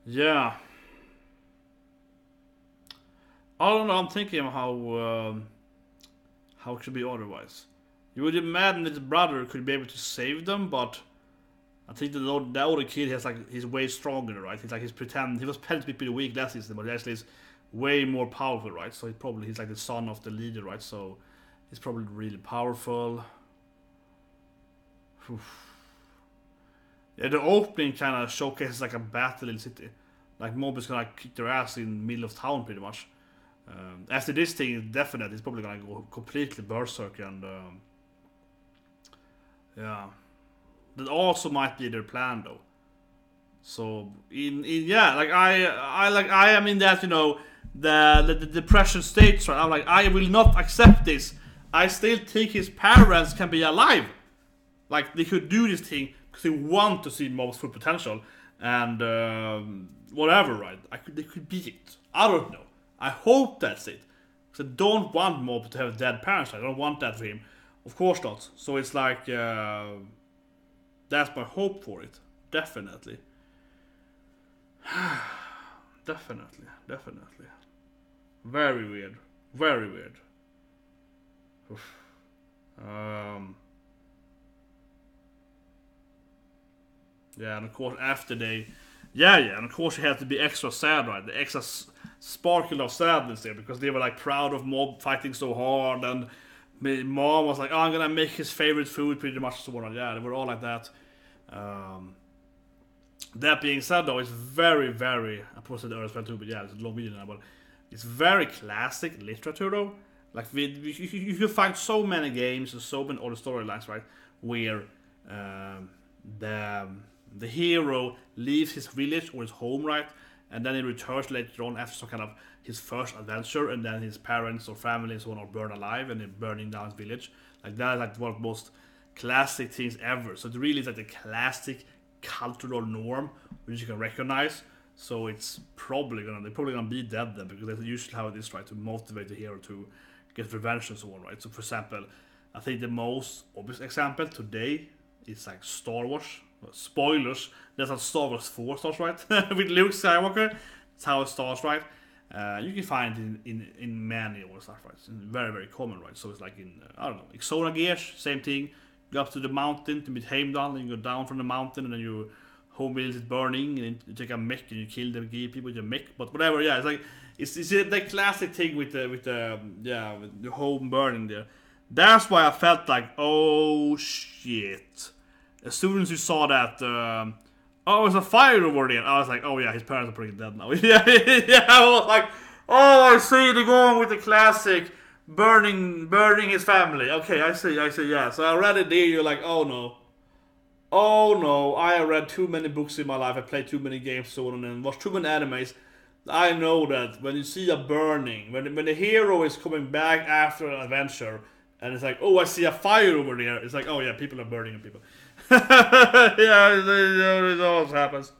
Yeah. I don't know, I'm thinking of how How could it be otherwise? You would imagine that his brother could be able to save them, but I think the older kid has like he's way stronger, right? He's like he was pretending to be pretty weak last season, but he actually is way more powerful, right? So he's like the son of the leader, right? So he's probably really powerful. Yeah, the opening kind of showcases like a battle in the city. Like mob is gonna kick their ass in the middle of town pretty much. After this thing is definite, it's probably gonna go completely berserk and yeah. That also might be their plan though. So in yeah, like I am in that, you know, the depression stage, right? I'm like, I will not accept this. I still think his parents can be alive. Like they could do this thing because they want to see Mob's full potential and whatever, right? They could beat it. I don't know. I hope that's it. Because I don't want Mob to have dead parents. I don't want that for him. Of course not. So it's like that's my hope for it. Definitely. Definitely. Very weird. Very weird. Oof. Yeah, and of course after they... Yeah, and of course he had to be extra sad, right? The extra sparkle of sadness there, because they were like proud of Mob fighting so hard, and my mom was like, oh, I'm gonna make his favorite food pretty much, so on. Yeah, they were all like that. That being said though, it's very, very... I posted earlier too, but yeah, it's a long video now, but it's very classic literature though. Like, you can find so many games and so many other storylines, right? Where the hero leaves his village or his home, right? And then he returns later on after some kind of his first adventure, and then his parents or family and so on are burned alive and they're burning down his village. Like, that is like one of the most classic things ever. So it really is like the classic cultural norm which you can recognize. So it's probably gonna be dead then, because that's usually how it is, right? To motivate the hero to get revenge and so on, right? So for example, I think the most obvious example today is like Star Wars. Spoilers, that's how Star Wars 4 starts, right? With Luke Skywalker. That's how it starts, right? You can find it in many other stuff, right? It's very, very common, right? So it's like in, I don't know, Exona Gears, same thing. Go up to the mountain to meet Heimdall, and you go down from the mountain, and then your home village is burning, and then you take a mech and you kill the people with your mech. But whatever, yeah, it's like it's the classic thing with the home burning there. That's why I felt like, oh shit. As soon as you saw that, oh, there's a fire over there, I was like, oh yeah, his parents are pretty dead now. yeah, I was like, oh, I see, they're going with the classic burning his family. Okay, I see, yeah. So I read it there, you're like, oh no, I have read too many books in my life, I played too many games, so on, and watched too many animes. I know that when you see a burning, when the hero is coming back after an adventure, and it's like, oh, I see a fire over there, it's like, oh yeah, people are burning people. Yeah, it always happens.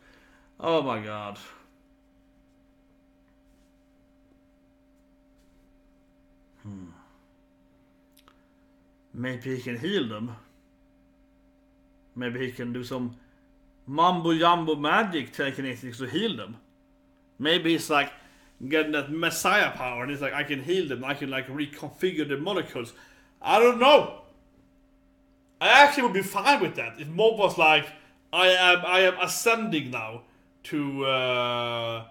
Oh my god. Maybe he can heal them. Maybe he can do some mumbo jumbo magic telekinetics to heal them. Maybe he's like getting that messiah power and he's like, I can heal them, I can like reconfigure the molecules. I don't know. I actually would be fine with that if Mob was like, I am ascending now to I'm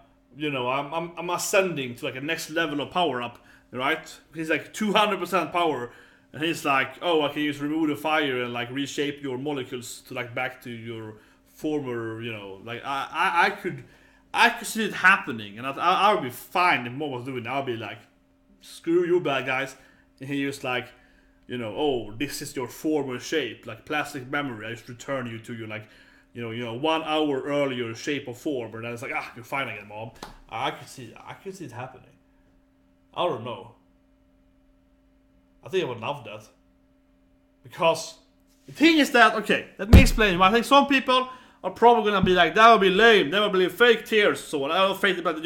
ascending to like a next level of power up, right? He's like 200% power, and he's like, oh, I can use remove the fire and like reshape your molecules to like back to your former, like I could see it happening, and I would be fine if Mob was doing it. I'll be like, screw you bad guys, and he just like, oh, this is your former shape, like plastic memory. I just return you to your like, 1 hour earlier shape of form, and then it's like, you're fine again, Mom. I could see it happening. I don't know. I think I would love that. Because the thing is that, okay, let me explain. I think some people are probably gonna be like, that would be lame, that would be fake tears, so on. I don't fake it, but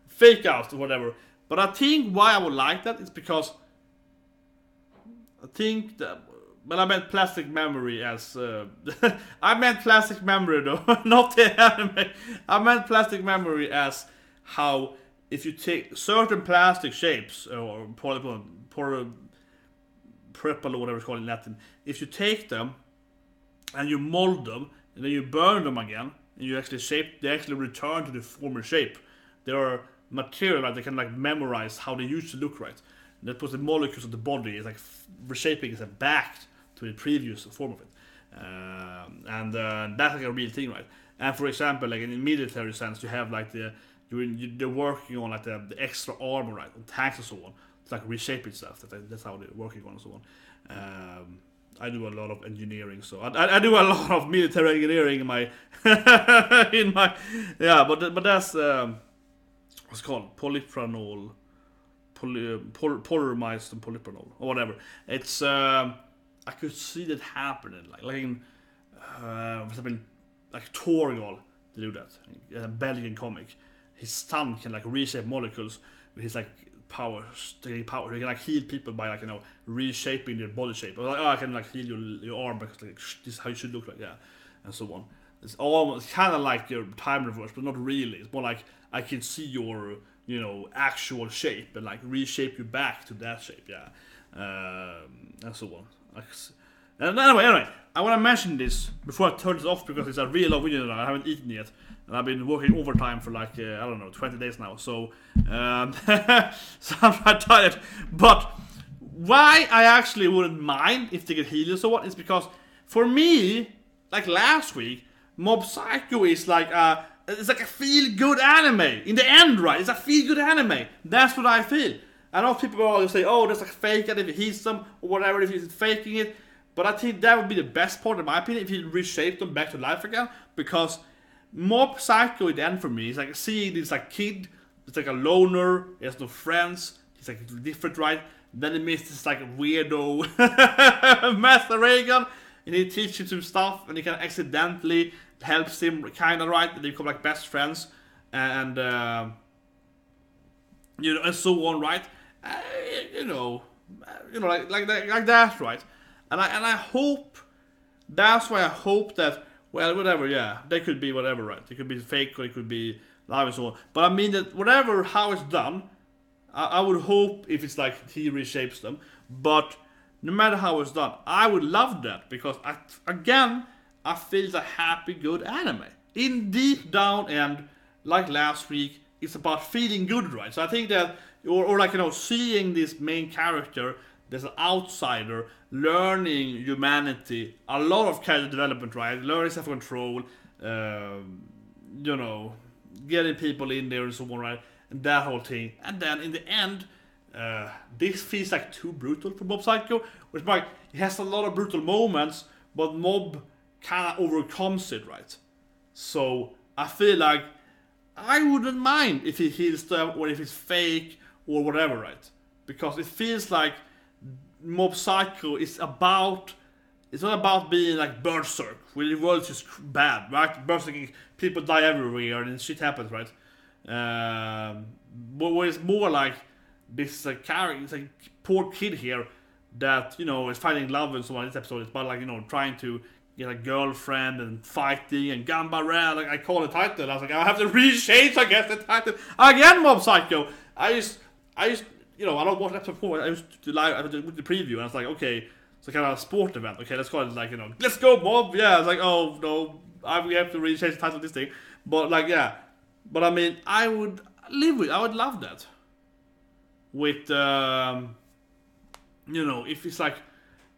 fake out or whatever. But I think why I would like that is because I think that, but I meant plastic memory as I meant plastic memory though, not the anime. I meant plastic memory as how if you take certain plastic shapes or purple or whatever it's called in Latin. If you take them and you mold them and then you burn them again and you actually shape, they actually return to the former shape. There are material that they can like memorize how they used to look, right? And that puts the molecules of the body is like reshaping is back to the previous form of it. And that's like a real thing, right? And for example, like in the military sense, you have like they're working on like the extra armor, right, on tanks and so on. It's like reshape itself. That's how they're working on and so on. I do a lot of engineering, so I do a lot of military engineering in my yeah. But that's what's it called polypranol, polymerized and polypranol or whatever. It's I could see that happening, like in for example, like Torgal, they do that. A Belgian comic. His son can like reshape molecules with his like powers. He can like heal people by like reshaping their body shape. Or like, I can like heal your arm because like this is how you should look like, yeah, and so on. It's almost kind of like your time reverse, but not really. It's more like I can see your actual shape and like reshape you back to that shape, yeah, and so on. And anyway, I want to mention this before I turn this off because it's a real long video that I haven't eaten yet, and I've been working overtime for like I don't know 20 days now. So so I'm quite tired. But why I actually wouldn't mind if they could heal you so what is because for me, like last week, Mob Psycho is like it's like a feel-good anime. In the end, right? It's a feel-good anime. That's what I feel. I know people will always say, oh, that's like fake, and if he heals them, or whatever, if he's faking it. But I think that would be the best part, in my opinion, if he reshaped them back to life again. Because Mob Psycho in the end for me is like seeing this like kid, it's like a loner, he has no friends, he's like different, right? Then he meets this like weirdo Master Reagan, and he teaches him stuff, and he can accidentally helps him kind of, right? They become like best friends, and and so on, right? Like that, right? And I hope that's why I hope that whatever, yeah, they could be whatever, right? It could be fake or it could be live and so on. But I mean that whatever how it's done, I would hope if it's like he reshapes them. But no matter how it's done, I would love that because I feel it's a happy, good anime. In deep down and like last week, it's about feeling good, right? So I think that, or like seeing this main character, there's an outsider learning humanity, a lot of character development, right? Learning self-control, getting people in there and so on, right? And that whole thing. And then in the end, this feels like too brutal for Mob Psycho, which like it has a lot of brutal moments, but Mob kind of overcomes it, right? So I feel like I wouldn't mind if he heals them or if it's fake or whatever, right? Because it feels like Mob Psycho is about, it's not about being like Berserk, where the world is just bad, right? Berserk, people die everywhere and shit happens, right? But where it's more like this character, it's like poor kid here that is finding love and so on. This episode is about like trying to get a girlfriend and fighting and GANBERE, like I call the title. I was like, I have to reshape, I guess, the title again. Mob Psycho. I just I don't watch episode 4. I used to live with the preview, and I was like, okay, it's kind of a sport event. Okay, let's call it like let's go Mob. Yeah, I was like, oh no, we have to reshape the title of this thing. But like yeah, but I mean, I would love that. With if it's like,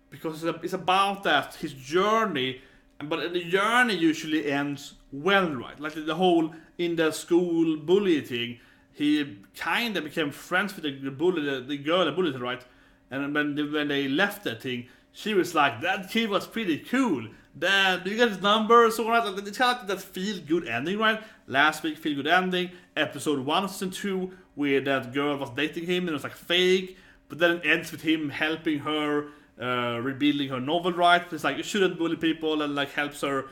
because it's about that his journey, but the journey usually ends well, right? Like the whole in the school bully thing, he kind of became friends with the girl that bullied him, right? And when they left that thing, she was like, that kid was pretty cool. Then do you get his number? So on. It's kind of like that feel good ending, right? Last week feel good ending, episode 1 and 2, where that girl was dating him and it was like fake, but then it ends with him helping her rebuilding her novel, right? It's like you shouldn't bully people, and like helps her,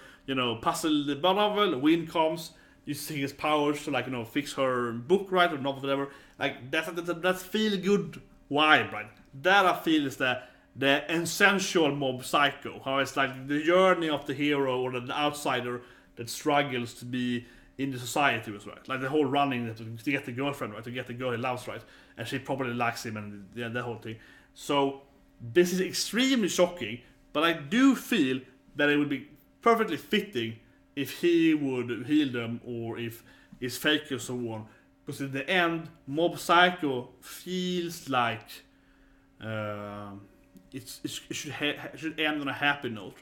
puzzle the novel. Win comes using his powers to like fix her book, right, or novel, whatever. Like that's feel good vibe, right? That I feel is the essential Mob Psycho. How it's like the journey of the hero or the outsider that struggles to be in the society was, right? Like the whole running to get the girlfriend, right? To get the girl he loves, right? And she probably likes him, and yeah, that whole thing. So this is extremely shocking, but I do feel that it would be perfectly fitting if he would heal them or if it's fake or so on. Because in the end, Mob Psycho feels like it should end on a happy note.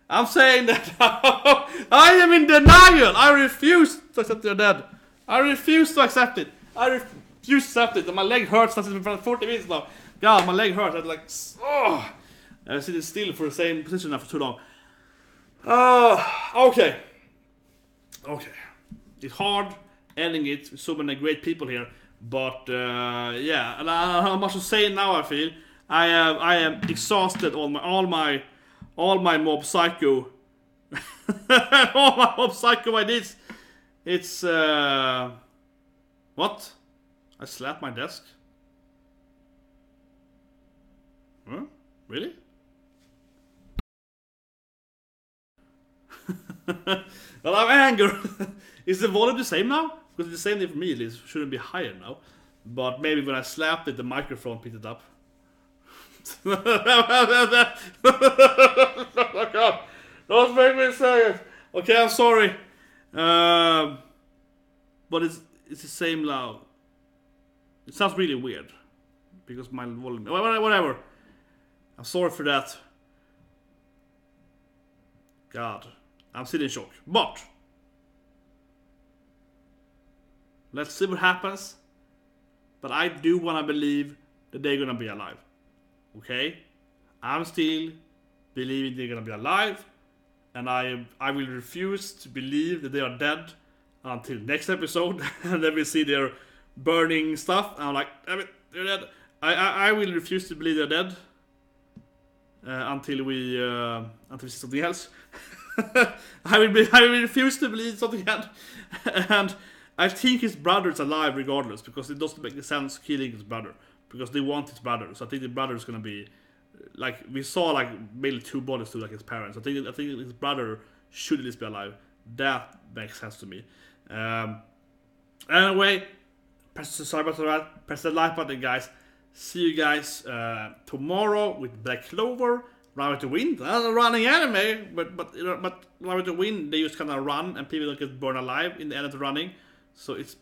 I'm saying that I am in denial. I refuse to accept they're dead. I refuse to accept it. I refuse to accept it. And my leg hurts. That's been 40 minutes now. God, my leg hurts. I'm like, oh. I'm sitting still for the same position now for too long. Okay. It's hard ending it with so many great people here. But yeah, and how much to say now I feel. I am exhausted all my Mob Psycho all my Mob Psycho ideas. It's what? I slapped my desk? Huh? Really? Well, I'm angry. Is the volume the same now? Because it's the same thing for me, it shouldn't be higher now. But maybe when I slapped it, the microphone picked it up. Oh God, don't make me say it. Okay, I'm sorry. But it's the same loud. It sounds really weird because my volume. Whatever. I'm sorry for that. God, I'm still in shock. But let's see what happens. But I do want to believe that they're gonna be alive. Okay, I'm still believing they're gonna be alive, and I will refuse to believe that they are dead until next episode, and then we see their burning stuff. And I'm like, damn it, they're dead. I will refuse to believe they're dead until we see something else. I will refuse to believe something else, and I think his brother's alive regardless, because it doesn't make sense killing his brother. Because they want his brother, so I think the brother is gonna be like we saw, like maybe 2 bodies to like his parents. I think his brother should at least be alive. That makes sense to me. Anyway, press the like button, guys. See you guys tomorrow with Black Clover, Run with the Wind. Not a running anime, but Run with the Wind, they just kind of run and people don't get burned alive in the end of the running, so it's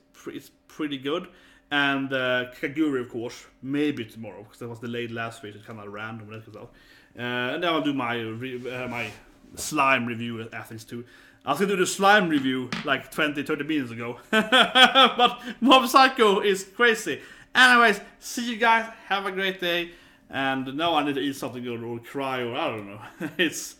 pretty good. And Kagure, of course, maybe tomorrow, because that was delayed last week. It's kind of random when it comes out. And then I'll do my slime review after this too. I was going to do the slime review like 20-30 minutes ago. But Mob Psycho is crazy. Anyways, see you guys. Have a great day. And now I need to eat something good or cry or I don't know. It's